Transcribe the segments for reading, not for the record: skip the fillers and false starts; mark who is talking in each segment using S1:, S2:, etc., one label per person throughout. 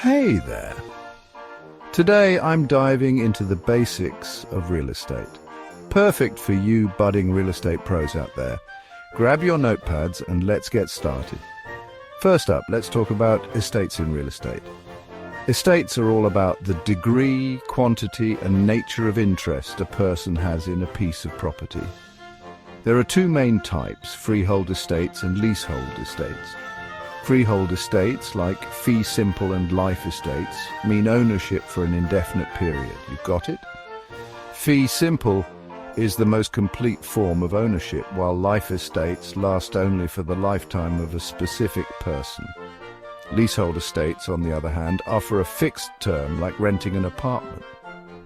S1: Hey there! Today I'm diving into the basics of real estate. Perfect for you budding real estate pros out there. Grab your notepads and let's get started. First up, let's talk about estates in real estate. Estates are all about the degree, quantity, and nature of interest a person has in a piece of property. There are two main types, freehold estates and leasehold estates. Freehold estates, like fee simple and life estates, mean ownership for an indefinite period. You got it? Fee simple is the most complete form of ownership, while life estates last only for the lifetime of a specific person. Leasehold estates, on the other hand, are for a fixed term, like renting an apartment.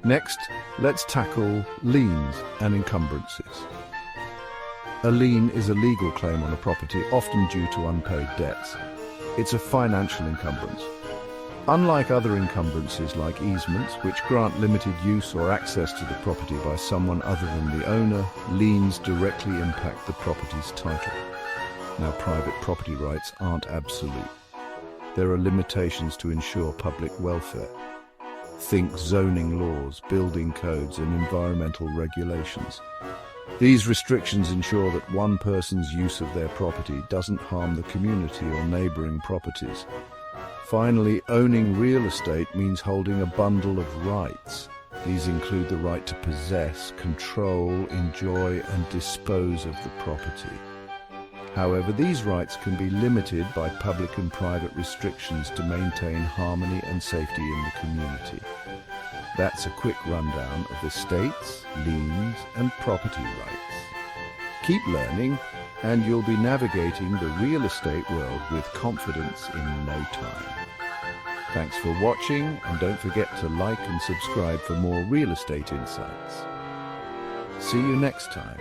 S1: Next, let's tackle liens and encumbrances. A lien is a legal claim on a property, often due to unpaid debts. It's a financial encumbrance. Unlike other encumbrances like easements, which grant limited use or access to the property by someone other than the owner, liens directly impact the property's title. Now, private property rights aren't absolute. There are limitations to ensure public welfare. Think zoning laws, building codes, and environmental regulations. These restrictions ensure that one person's use of their property doesn't harm the community or neighboring properties. Finally, owning real estate means holding a bundle of rights. These include the right to possess, control, enjoy, and dispose of the property. However, these rights can be limited by public and private restrictions to maintain harmony and safety in the community. That's a quick rundown of estates, liens, and property rights. Keep learning, and you'll be navigating the real estate world with confidence in no time. Thanks for watching, and don't forget to like and subscribe for more real estate insights. See you next time.